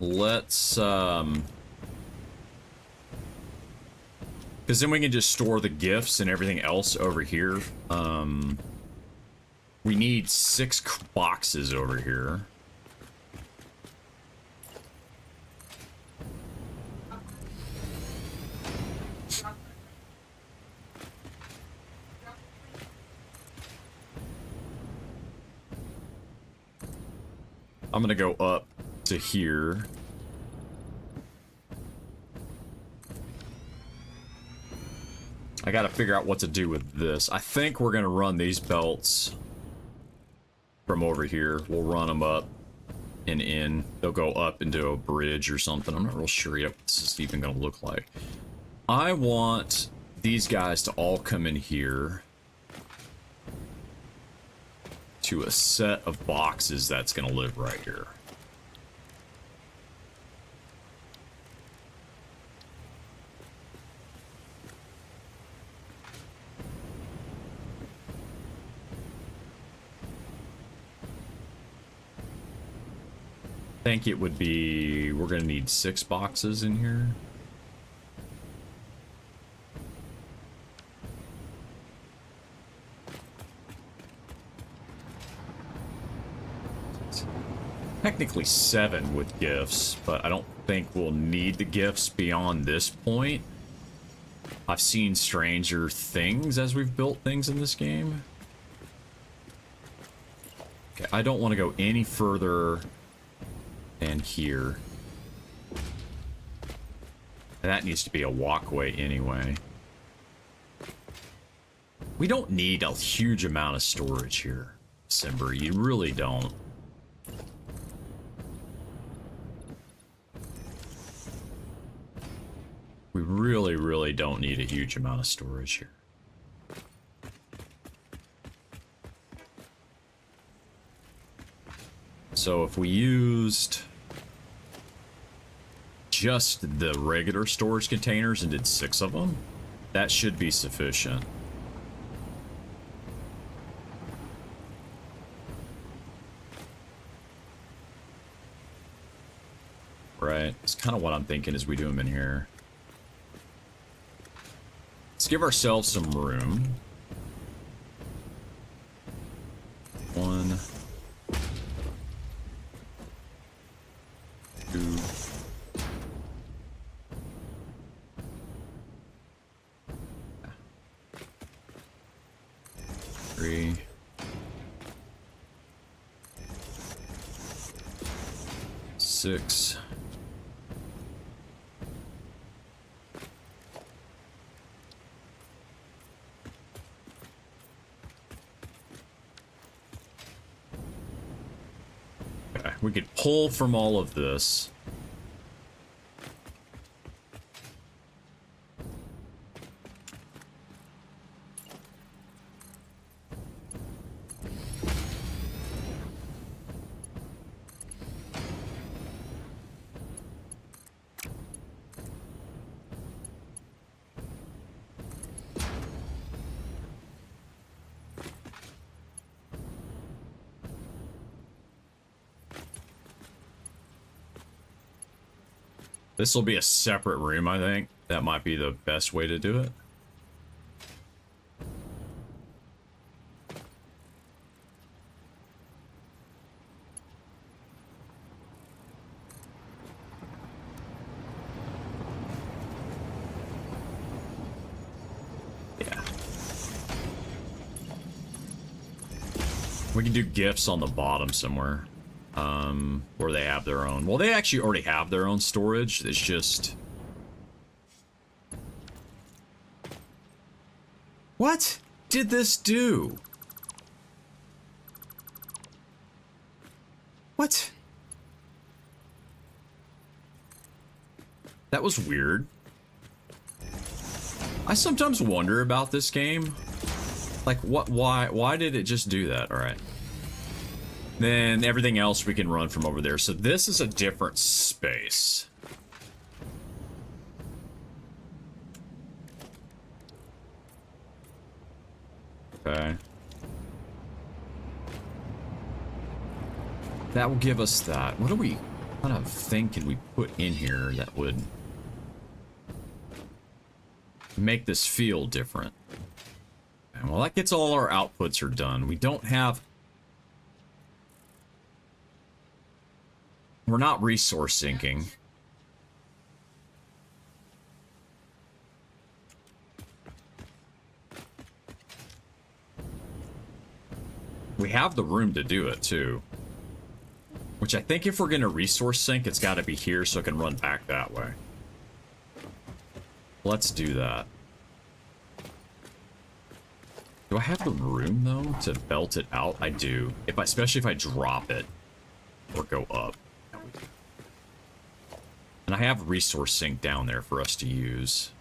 Let's, because then we can just store the gifts and everything else over here. We need 6 boxes over here. I'm gonna go up to here. I gotta figure out what to do with this. I think we're gonna run these belts from over here. We'll run them up and in. They'll go up into a bridge or something. I'm not real sure yet what this is even gonna look like. I want these guys to all come in here to a set of boxes that's gonna live right here. I think it would be, we're gonna need 6 boxes in here. Technically 7 with gifts, but I don't think we'll need the gifts beyond this point. I've seen stranger things as we've built things in this game. Okay, I don't want to go any further than here. And that needs to be a walkway anyway. We don't need a huge amount of storage here, Simber. You really don't. We really, really don't need a huge amount of storage here. So if we used just the regular storage containers and did 6 of them, that should be sufficient. Right, it's kind of what I'm thinking as we do them in here. Let's give ourselves some room. 1, 2. 3. 6. Okay, we could pull from all of this. This will be a separate room, I think. That might be the best way to do it. Yeah. We can do gifts on the bottom somewhere. Where they have their own. Well, they actually already have their own storage. It's just... What did this do? What? That was weird. I sometimes wonder about this game. Like, why did it just do that? All right. Then everything else we can run from over there. So this is a different space. Okay. That will give us that. What do we... What kind of thing can we put in here that would make this feel different? Well, that gets all our outputs are done. We don't have... We're not resource sinking. We have the room to do it, too. Which I think if we're going to resource sink, it's got to be here so it can run back that way. Let's do that. Do I have the room, though, to belt it out? I do. Especially if I drop it or go up. And I have resource sink down there for us to use.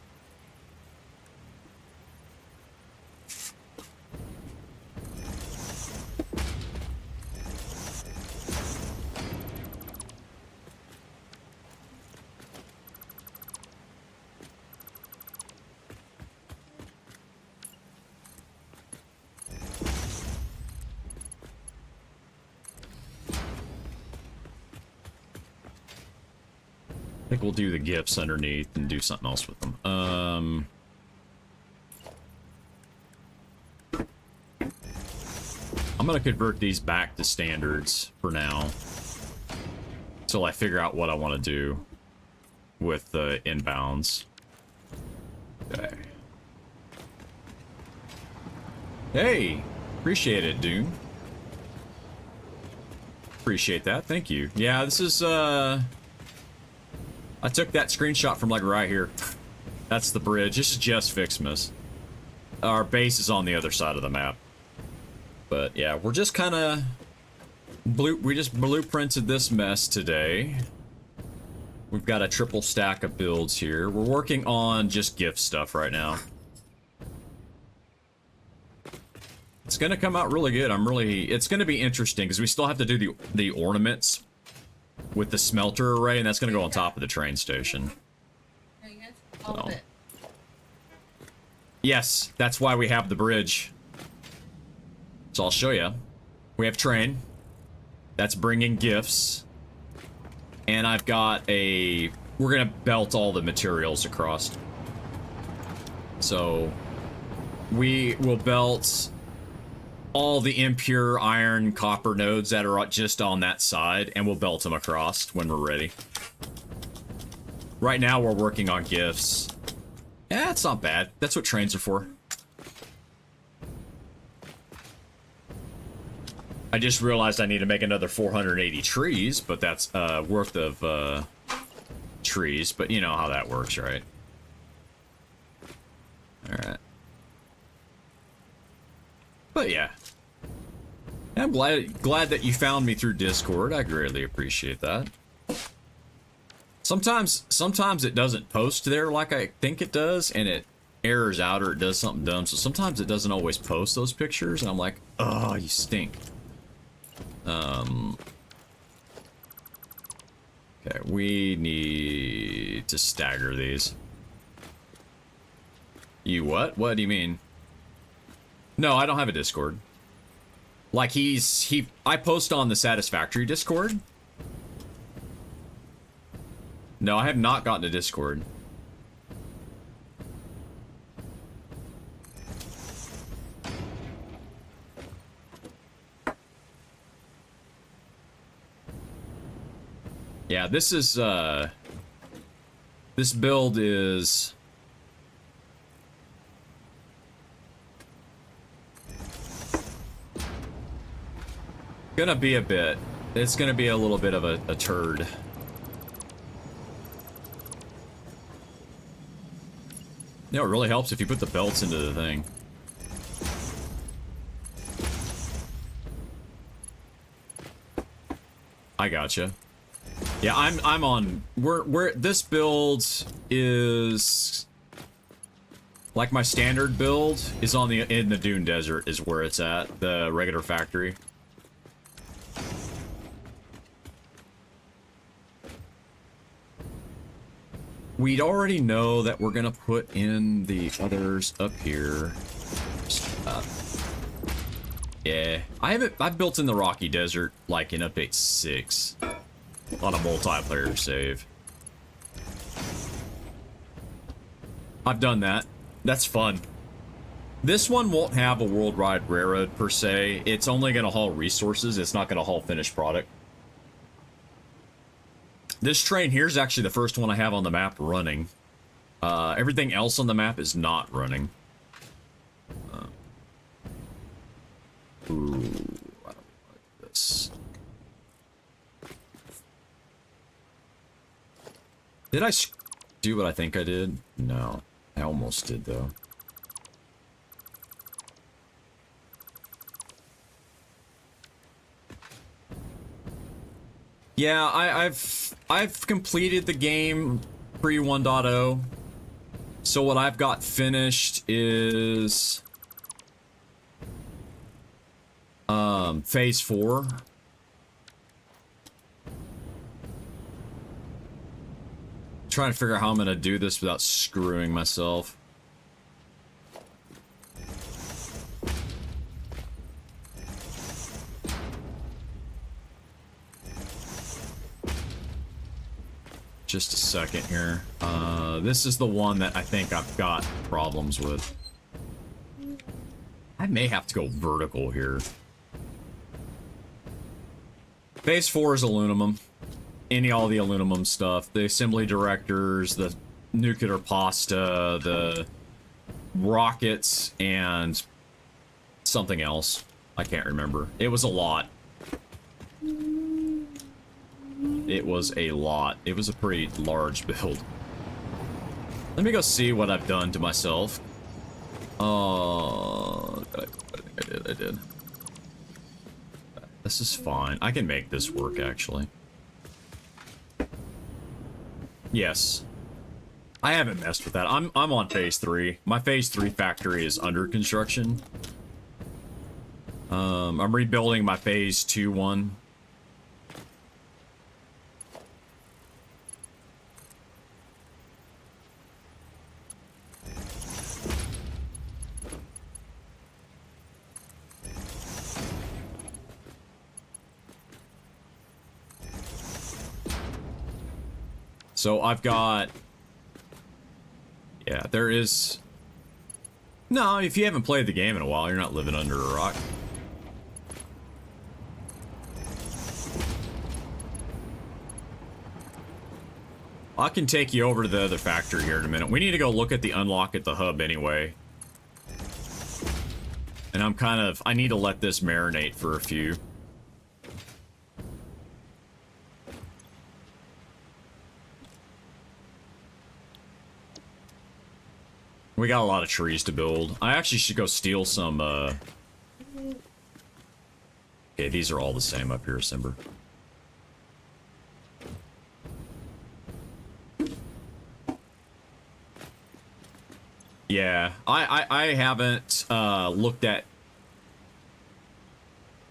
I think we'll do the gifts underneath and do something else with them. I'm gonna convert these back to standards for now, until I figure out what I want to do with the inbounds. Okay. Hey, appreciate it, Dune. Appreciate that. Thank you. Yeah, this is I took that screenshot from like right here. That's the bridge. This is just Fixmas. Our base is on the other side of the map. But yeah, we're just kind of we just blueprinted this mess today. We've got a triple stack of builds here. We're working on just gift stuff right now. It's gonna come out really good. It's gonna be interesting because we still have to do the ornaments with the smelter array, and that's gonna go on top of the train station. So. Yes, that's why we have the bridge. So I'll show you. We have train. That's bringing gifts. And I've got a... We're gonna belt all the materials across. So we will belt all the impure iron copper nodes that are just on that side, and we'll belt them across when we're ready. Right now we're working on gifts. Yeah, it's not bad. That's what trains are for. I just realized I need to make another 480 trees, but that's worth of trees, but you know how that works, right? Alright. But yeah. I'm glad that you found me through Discord. I greatly appreciate that. Sometimes it doesn't post there like I think it does, and it errors out or it does something dumb. So sometimes it doesn't always post those pictures, and I'm like, oh, you stink. Okay, we need to stagger these. You what? What do you mean? No, I don't have a Discord. Like I post on the Satisfactory Discord. No, I have not gotten to Discord. Yeah, this is, this build is... gonna be a bit. It's gonna be a little bit of a turd. You know, it really helps if you put the belts into the thing. I gotcha. Yeah, I'm on. We're this build is like my standard build is on in the Dune Desert is where it's at, the regular factory. We'd already know that we're gonna put in the others up here. Yeah, I've built in the Rocky Desert like in update 6. on a multiplayer save. I've done that. That's fun. This one won't have a worldwide railroad per se. It's only going to haul resources. It's not going to haul finished product. This train here is actually the first one I have on the map running. Everything else on the map is not running. Ooh, I don't like this. Did I do what I think I did? No. I almost did, though. Yeah, I've completed the game pre 1.0. So what I've got finished is phase 4. Trying to figure out how I'm gonna do this without screwing myself. Just a second here. This is the one that I think I've got problems with. I may have to go vertical here. Phase 4 is aluminum. All the aluminum stuff. The assembly directors, the nuclear pasta, the rockets, and something else. I can't remember. It was a lot. It was a lot. It was a pretty large build. Let me go see what I've done to myself. I think I did. This is fine. I can make this work, actually. Yes. I haven't messed with that. I'm on phase 3. My phase 3 factory is under construction. I'm rebuilding my phase 2 one. So I've got... Yeah, there is... No, if you haven't played the game in a while, you're not living under a rock. I can take you over to the other factory here in a minute. We need to go look at the unlock at the hub anyway. And I need to let this marinate for a few. We got a lot of trees to build. I actually should go steal some, Okay, these are all the same up here, Simber. Yeah, I haven't, looked at...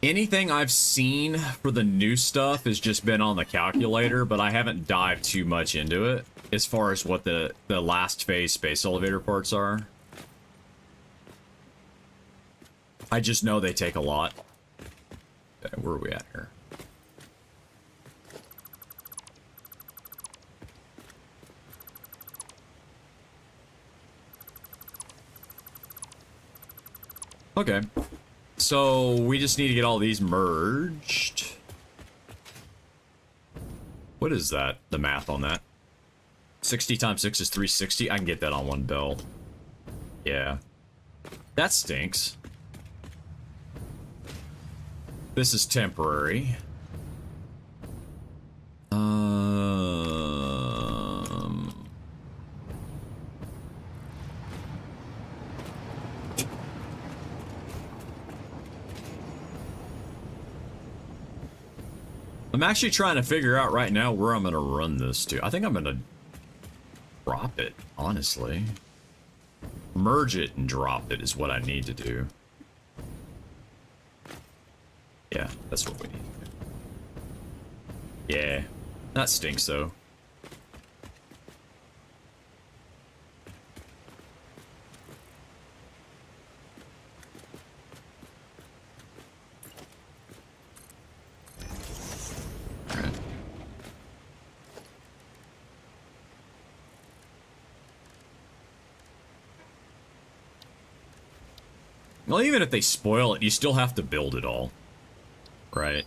Anything I've seen for the new stuff has just been on the calculator, but I haven't dived too much into it. As far as what the last phase space elevator parts are. I just know they take a lot. Okay, where are we at here? Okay. So we just need to get all these merged. What is that? The math on that? 60 times 6 is 360. I can get that on one belt. Yeah. That stinks. This is temporary. I'm actually trying to figure out right now where I'm going to run this to. I think I'm going to drop it, honestly. Merge it and drop it is what I need to do. Yeah, that's what we need to do. Yeah, that stinks though. Well, even if they spoil it, you still have to build it all. Right?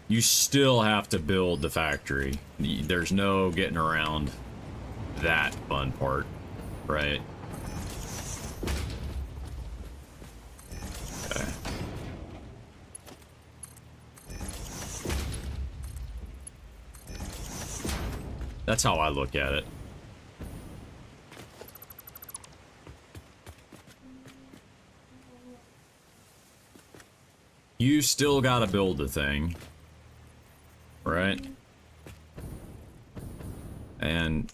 You still have to build the factory. There's no getting around that fun part. Right? Okay. That's how I look at it. You still gotta build the thing. Right? And...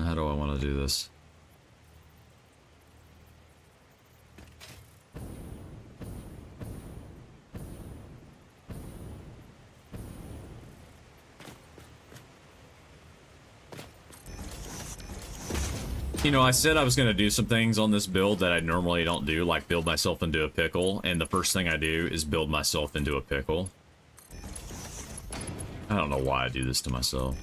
how do I want to do this? You know, I said I was going to do some things on this build that I normally don't do, like build myself into a pickle, and the first thing I do is build myself into a pickle. I don't know why I do this to myself.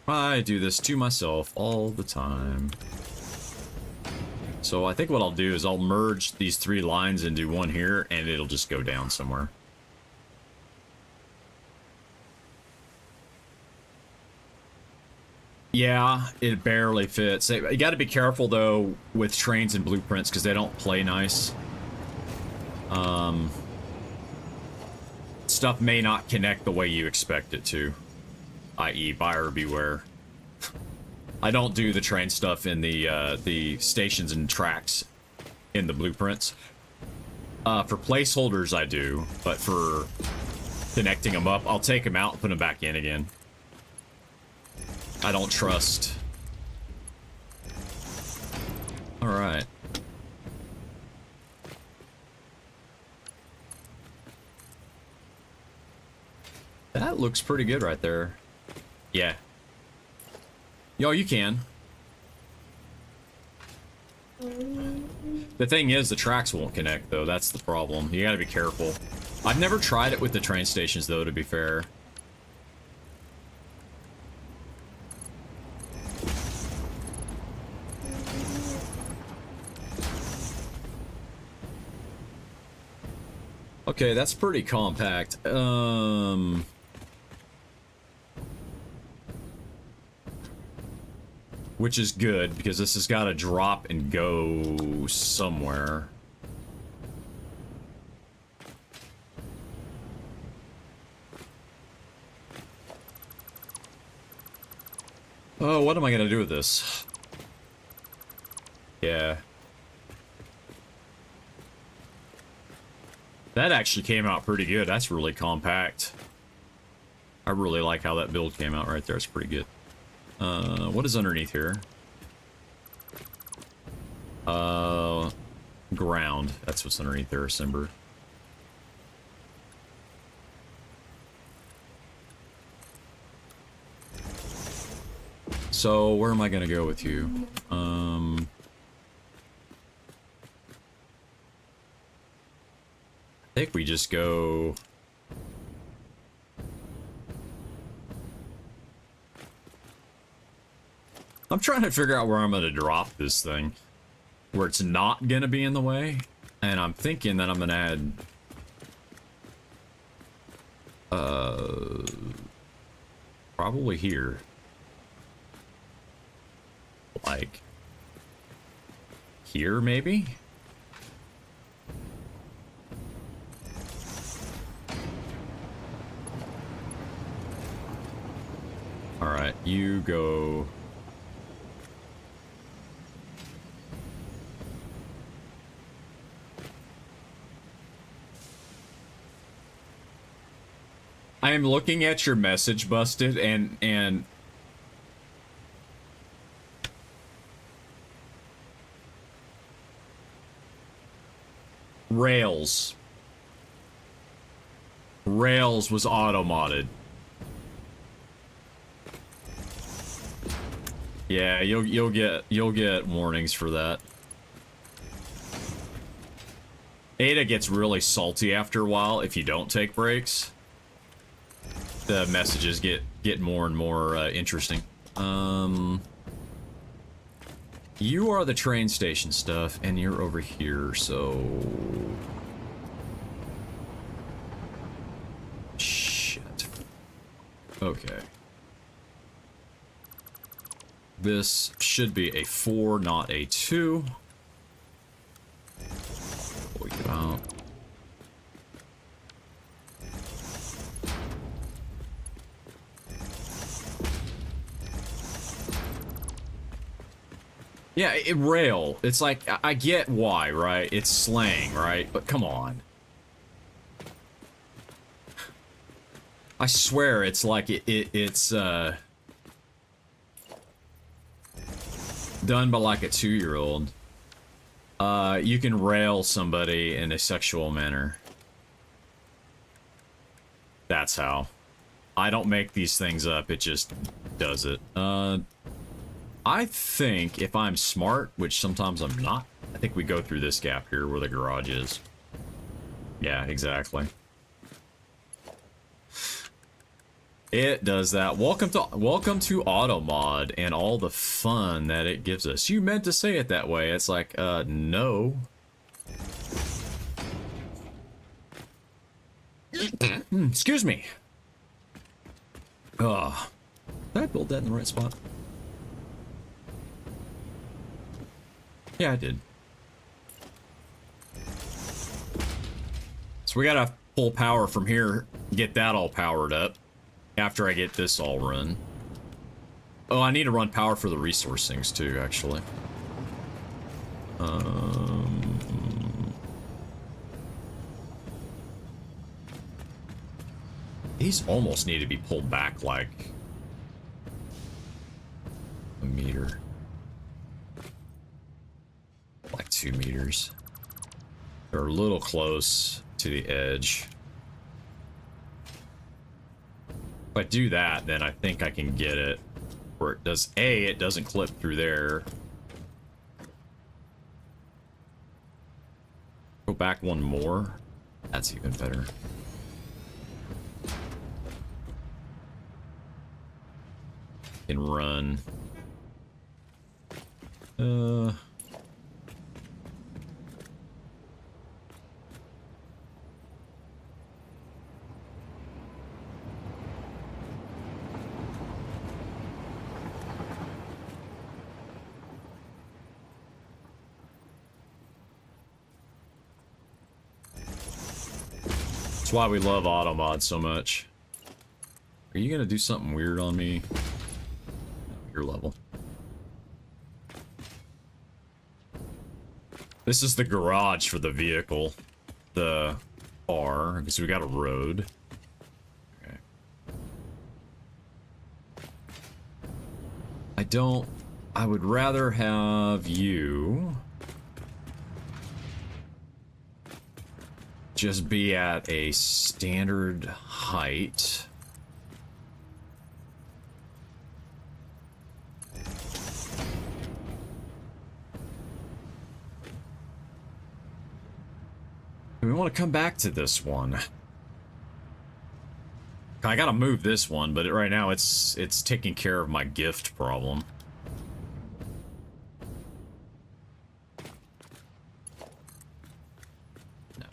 I do this to myself all the time. So I think what I'll do is I'll merge these 3 lines into one here, and it'll just go down somewhere. Yeah, it barely fits. You got to be careful, though, with trains and blueprints, because they don't play nice. Stuff may not connect the way you expect it to. I.e., buyer beware. I don't do the train stuff in the stations and tracks in the blueprints. For placeholders, I do, but for connecting them up, I'll take them out and put them back in again. I don't trust. Alright. That looks pretty good right there. Yeah. Yo, you can. The thing is, the tracks won't connect, though. That's the problem. You gotta be careful. I've never tried it with the train stations, though, to be fair. Okay, that's pretty compact. Which is good, because this has got to drop and go somewhere. Oh, what am I gonna do with this? Yeah. That actually came out pretty good. That's really compact. I really like how that build came out right there. It's pretty good. What is underneath here? Ground. That's what's underneath there, Simber. So, where am I gonna go with you? I think we just go... I'm trying to figure out where I'm gonna drop this thing. Where it's not gonna be in the way. And I'm thinking that I'm gonna add... probably here. Like... here, maybe? Alright, you go... I am looking at your message, Busted, and Rails. Rails was auto-modded. Yeah, you'll get warnings for that. Ada gets really salty after a while if you don't take breaks. The messages get more and more interesting. You are the train station stuff, and you're over here, so... Shit. Okay. This should be a 4, not a 2. Pull you out. Yeah, rail. It's like, I get why, right? It's slang, right? But come on. I swear it's like it's done by like a 2-year-old. You can rail somebody in a sexual manner. That's how. I don't make these things up, it just does it. I think if I'm smart, which sometimes I'm not, I think we go through this gap here where the garage is. Yeah, exactly. It does that. Welcome to Automod and all the fun that it gives us. You meant to say it that way. It's like, no. Excuse me. Did I build that in the right spot? Yeah, I did. So we gotta pull power from here, get that all powered up after I get this all run. Oh, I need to run power for the resource things too, actually. These almost need to be pulled back like a meter. Like 2 meters. They're a little close to the edge. If I do that, then I think I can get it where it does. It doesn't clip through there. Go back one more. That's even better. Can run. That's why we love Automod so much. Are you gonna do something weird on me? No, your level. This is the garage for the vehicle. The bar, because we got a road. Okay. I would rather have you just be at a standard height. We want to come back to this one. I gotta move this one, but right now it's taking care of my gift problem. No.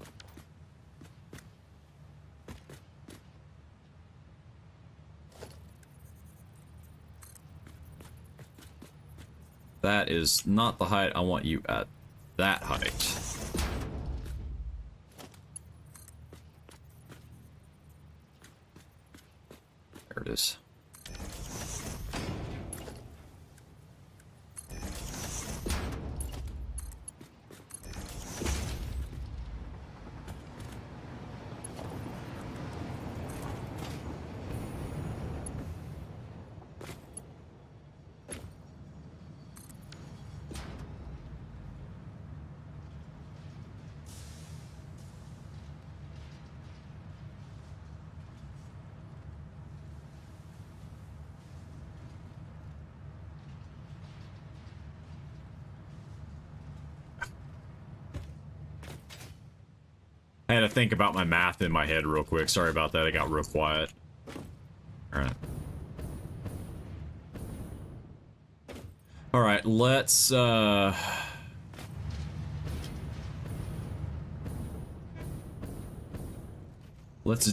That is not the height. I want you at that height. There it is. had to think about my math in my head real quick. Sorry about that. I got real quiet. Alright. Alright, let's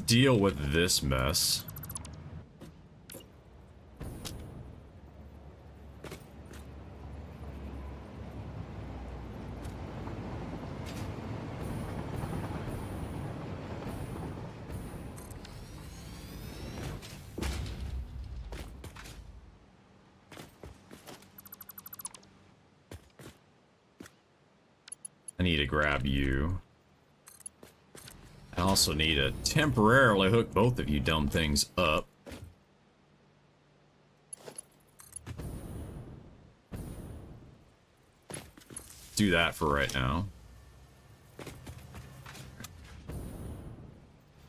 deal with this mess. I need to grab you. I also need to temporarily hook both of you dumb things up. Do that for right now.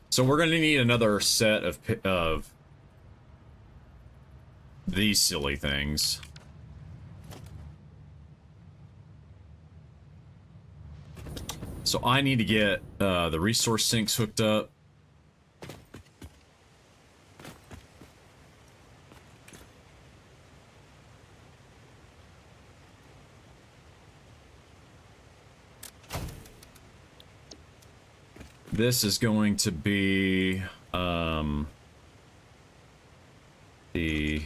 So we're going to need another set of these silly things. So I need to get the resource sinks hooked up. This is going to be the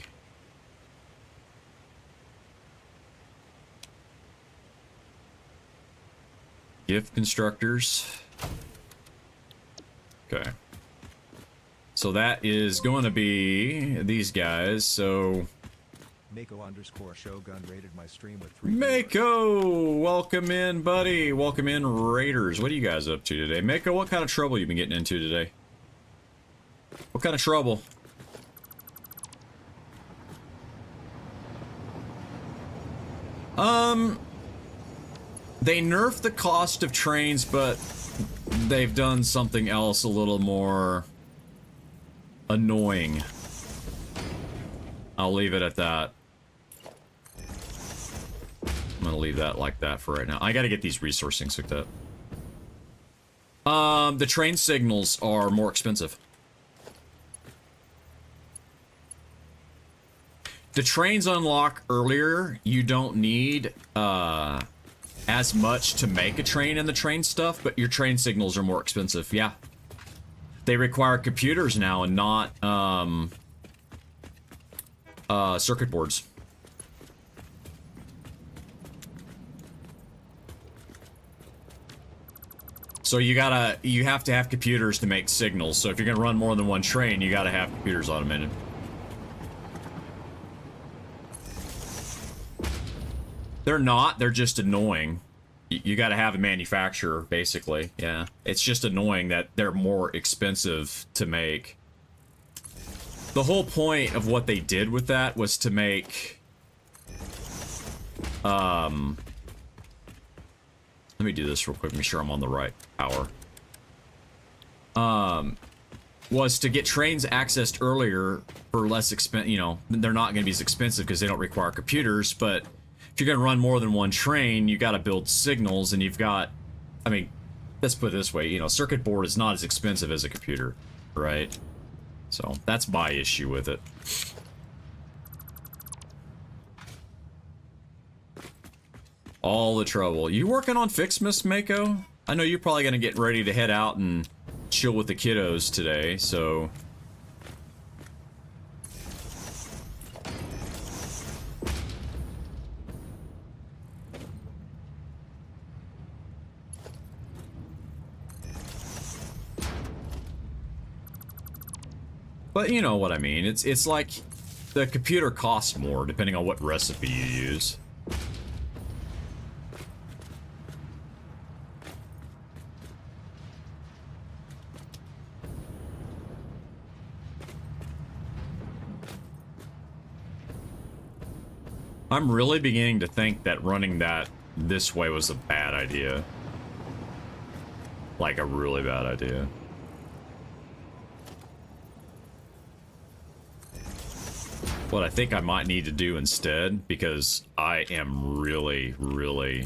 gift constructors. Okay. So that is going to be these guys. So Mako_Shogun rated my stream with 3 Mako, welcome in, buddy. Welcome in, Raiders. What are you guys up to today? Mako, what kind of trouble you been getting into today? What kind of trouble? They nerfed the cost of trains, but they've done something else a little more annoying. I'll leave it at that. I'm gonna leave that like that for right now. I gotta get these resourcing hooked up. The train signals are more expensive. The trains unlock earlier. You don't need as much to make a train in the train stuff, but your train signals are more expensive. Yeah. They require computers now and not circuit boards. So you have to have computers to make signals. So if you're gonna run more than one train, you gotta have computers automated. They're not, they're just annoying. You gotta have a manufacturer, basically, yeah. It's just annoying that they're more expensive to make. The whole point of what they did with that was to make... Let me do this real quick, make sure I'm on the right power. Was to get trains accessed earlier for less expensive, you know, they're not gonna be as expensive because they don't require computers, but if you're gonna run more than one train, you gotta build signals, and you've got, I mean, let's put it this way, you know, circuit board is not as expensive as a computer, right? So that's my issue with it. All the trouble. You working on Fixmas, Mako? I know you're probably gonna get ready to head out and chill with the kiddos today, so... But you know what I mean. It's like the computer costs more depending on what recipe you use. I'm really beginning to think that running that this way was a bad idea. Like a really bad idea. What I think I might need to do instead, because I am really